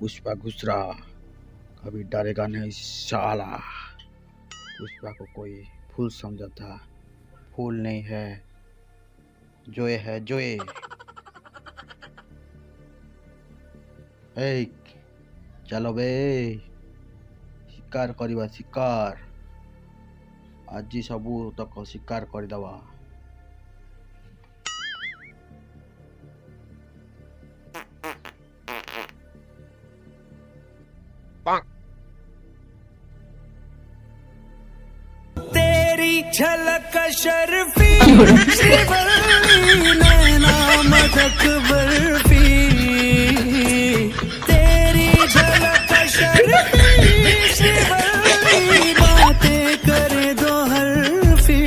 पुष्पा घुस रहा, कभी डरेगा नहीं साला। पुष्पा को कोई फूल समझा था, फूल नहीं है, जोए है जोए। ए चलो बे, शिकार करवा शिकार। आज सबू तक शिकार करदवा। तेरी झलक शर्फी श्रीवल्ली नैना मदक बर्फी, तेरी झलक शर्फी श्रीवल्ली बातें करे दो हरफी।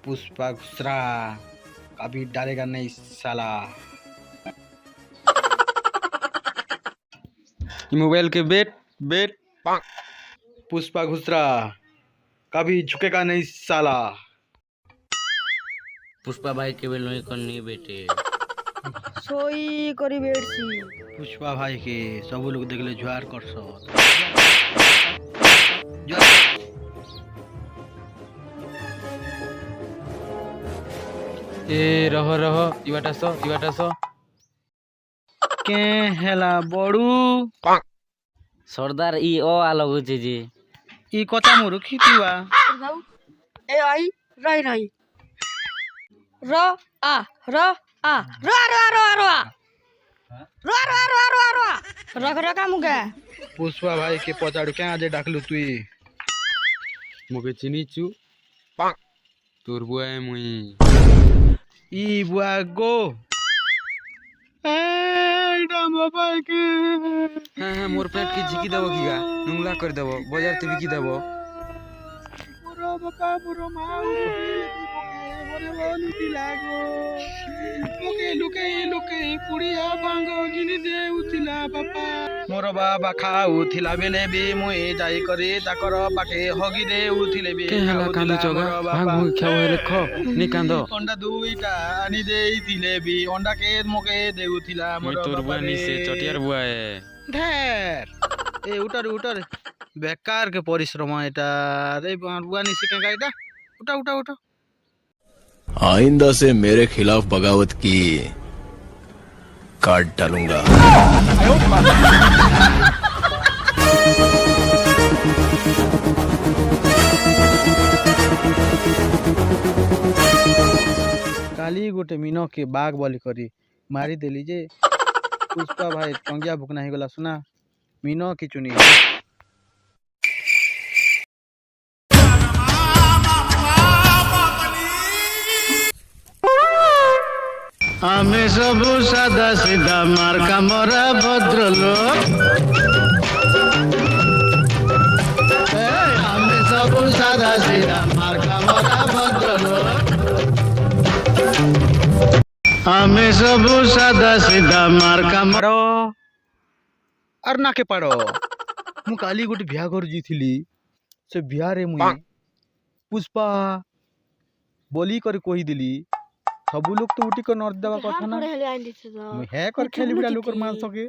पुष्पा घुस रहा, कभी डरेगा नहीं साला। मोबाइल के बेट बेट पुष्पा घुस रहा, कभी झुकेगा नहीं साला। पुष्पा भाई केवल नहीं करनी बेटे सोई करी बेड़सी। पुष्पा भाई के सब लोग देखले जुआर कर सो। ए रह रह इवाटास के हेला बड़ू सरदार ई ओ आलो जी ई कथा मोर खितिवा। ए आई रही रही र आ र आ र र र र र र र र र रग रगा मुगा। पुष्पा भाई के पचाड़ू क्या आज डाकलू तुई मुके चिनी चु तोर बुआ मुई ई बुआ गो भाई के। हाँ मोर पेट के झिकी देबो कीगा नुंगला कर देबो बाजार ते बिकी देबो। मोरो बापा मोरो माँ मोरे वाली दिलागो मुके लुके लुके कुड़िया भांगो गिनी दे उथिला बापा। मोरो बाबा खाऊ थिला बेले बे मुए जाई करे ताकर बाके हगी दे उथिले बे। के हला कांदो चोगा भाग मुई खाओ हेले खो नि कांदो अंडा दुईटा आनी दे थिले बे अंडा के मुके दे उथिला। मुई तोर बुआ नि से चटियार बुआ है ढेर ए उटर उटर बेकार के परिश्रम एटा रे बुआ नि से के गाइडा उठा उठा उठा। आइंदा से मेरे खिलाफ बगावत की काट डालूंगा। काली गोटे मीनो के बाग बोली करी मारी देली जे पुष्पा भाई टंगिया भुकना ही गला सुना मीनो की चुनी। आमे सब सादा सीधा मार्का मोरा भद्रलोक। आमे सब सादा सीधा मार्का मोरा भद्रलोक। आमे सब सादा सीधा मार्का पड़ो और ना के पड़ो मु काली गोटे बिहा घर जीथिली से बिहा रे मुई पुष्पा बोली कर कही दिली सब लोग तो उठी कर नर्द देवा कथा ना मुई है कर खेली बुड़ा लोकर मान सके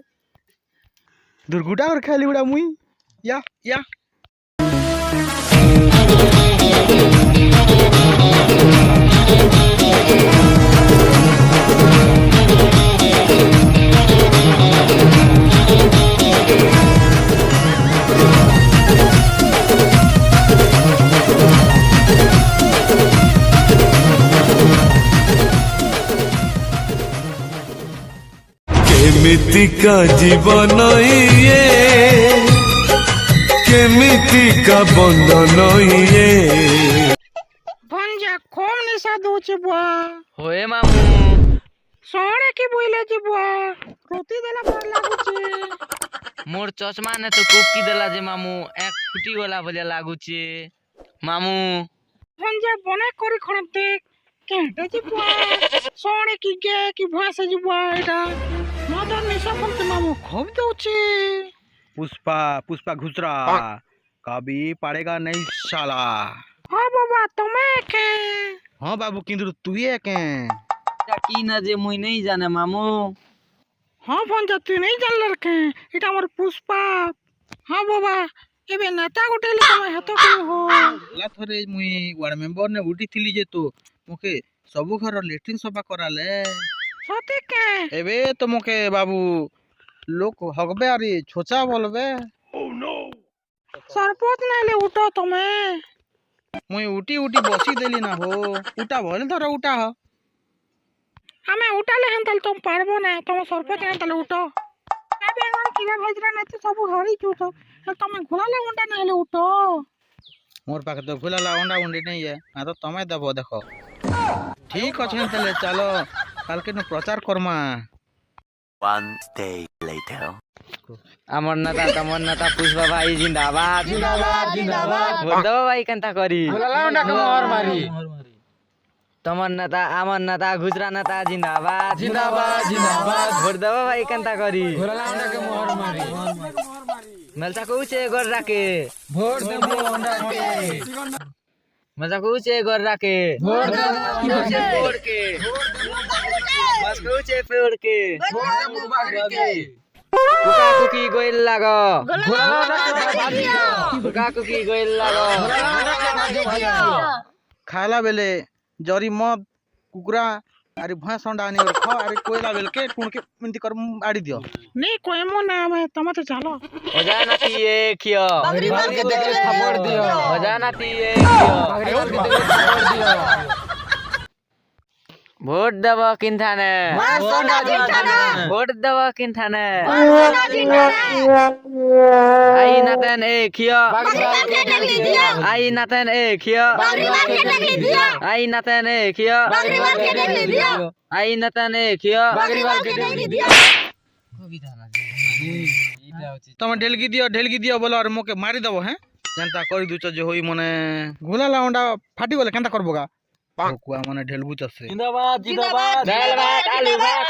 दुर्गुटा कर खेली बुड़ा मुई या केमितिका जीवन ये केमितिका बंधन ये भंजा खोम निशा दोचे बुआ होए मामू सोने की बोले जी बुआ रोटी देला पर लागुचे मोर चश्मा ने तो कुकी देला जे मामू एक ফুটি গলা ভলিয়া লাগুছে মামু ভঞ্জা বনে করে খড় দেখ কেটে যাব সোনে কি গে কি ভয়েসে যাব এটা মদন নিশা বলতে মামু খুব দউছে पुष्पा पुष्पा घुसरा कभी पड़ेगा नहीं साला। হ্যাঁ বাবা তুমি কে हाँ बाबू किंतु तू ये के কি না যে মুই নেই জানে মামু হ্যাঁ ভঞ্জা তুই নেই জানলার কে এটা আমার পুষ্পা হ্যাঁ বাবা এবে নেতা গোটে তুমি হেত কো হো ला थरे मुई वार्ड मेंबर ने उठी थिली जे तो मोके सबु घर लेट्रिन सफा कराले সত্যি কে एबे तो मोके बाबू लोग हगबे अरे छोचा बोलबे सरपंच नाइले उठो তুমি मुई उठी उठी बसी देली ना हो उठा भले धर उठा हो আমি উঠালে হেন তাহলে তুমি পারবো না তুমি সরপঞ্চ হেন তাহলে উঠো এবে এখন কিরা ভাইজরা না তো সব ঘরই চুটো তুমি ঘোলালে উঠা না হলে উঠো मोर पाखे तो खुला ला अंडा उंडी नहीं है आ तो तमे दबो देखो ठीक अछि तले चलो काल के प्रचार करमा আমার নেতা তোমার নেতা পুষ্পা ভাই জিন্দাবাদ জিন্দাবাদ জিন্দাবাদ ভোট দেবো ভাই কেনতা করি তোমার নেতা আমার নেতা গুজরা নেতা জিন্দাবাদ জিন্দাবাদ জিন্দাবাদ ভোট দেবো ভাই কেনতা করি মেলতা কউছে গর রাখে ভোট দেবো ওন্ডাকে মেলতা কউছে গর রাখে ভোট দেবো ওন্ডাকে বাস কউছে পেড়কে ভোট দেবো বাগকে কুকা কুকি গইল লাগো কুকা কুকি গইল লাগো खाला बेले जरी मद कुकुरा अरे भैंस अंडा आनी और खा अरे कोयला बेल के टुण के मिंती कर आड़ी दियो नी कोएमो ना मैं तुम तो चलो ओजा नाती ये खियो बागरीवाल के देखे थप्पड़ दियो ओजा नाती ये खियो बागरीवाल के देखे थप्पड़ दियो ভোট দেব কিনথানে ভোট দেব কিনথানে আই নাতেন এ খিয় আই নাতেন এ খিয় আই নাতেন এ খিয় আই নাতেন এ খিয় तमे ढेलगी दियो बोलो और मोके मारी दबो हैं जनता करी दुच जे होई मने घुला ला अंडा फाटी गले केनता करबोगा कुआ मने ढेलबु चसे जिंदाबाद जिंदाबाद दाल भात आलू भात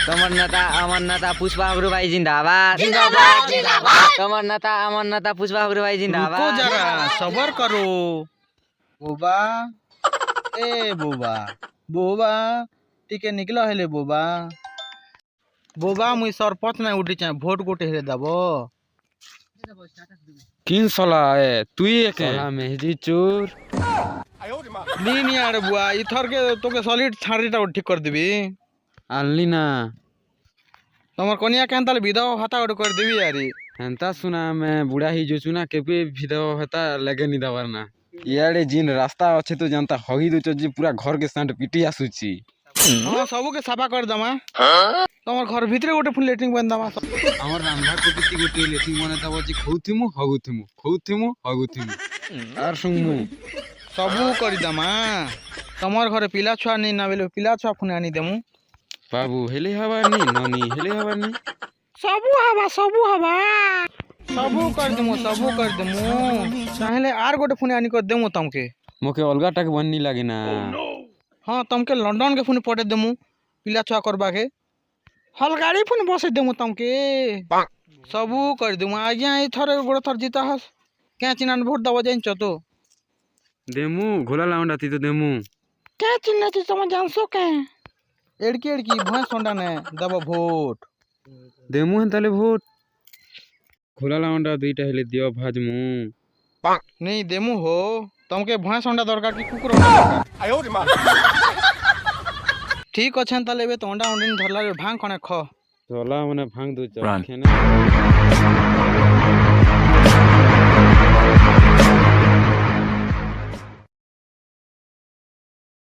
তোমার নেতা আমার নেতা পুষ্পা অগ্রু ভাই জিন্দাবাদ জিন্দাবাদ জিন্দাবাদ তোমার নেতা আমার নেতা পুষ্পা অগ্রু ভাই रुको जिंदाबाद जरा सबर करो बोबा ए बोबा बोबा टिके निकला हेले बोबा बोबा मुई सरपंच ना उठी चाहे भोट गोटे हेले दबो किन सला ए तुई एके सला मेहदी चोर नी यार बुआ इथर के तोके सॉलिड छाड़ीटा ठीक कर देबी आनली ना तमर कनिया केन ताले विधवा भाता गोटे कर देबी यारी हेंता सुना मैं बुढ़ा ही जो चुना केपे विधवा होता लगे नि दवर ना इयाडे जिन रास्ता अच्छे तो जानता हगी दो जी पूरा घर के सांड पिटी आसुची हां सबो के साफा कर दमा तमर घर भीतर गोटे फुल लेटरिंग बन दमा हमर रांधा कोटी गोटे लेटिंग बने तब जी खौथिमु हगुथिमु आर सुंगमु सबू कर दमा तमर घर पिला छुआ नहीं ना बेले पिला छुआ फुने आनी देमु बाबू हेले हवानी ननी हेले हवानी सबू हवा सबू कर देमु चाहेले आर गोटे फुने आनी कर देमु तमके मोके अलगा टक बननी लागे ना हां तमके लंदन के फुने पटे देमु पिला छुआ करबा के हल गाड़ी फुने बसे देमु तमके सबू कर देमु आज्ञा ई थरे गोड़ थर जीता हस क्या चिनान वोट दबो जाइन चतो देमु घोला लाउंडा ती तो देमु क्या चिन्ह थी तुम जानसो के एड़की भैंस सोंडा ने दबो वोट देमु हन ताले वोट घोला लाउंडा दुईटा हेले दियो भाजमु नहीं देमु हो तमके भैंस सोंडा दरकार की कुकुर दरकार ठीक अच्छे ताले बे तो अंडा उंडी धरला भांग खने ख चला मने भांग दो खेने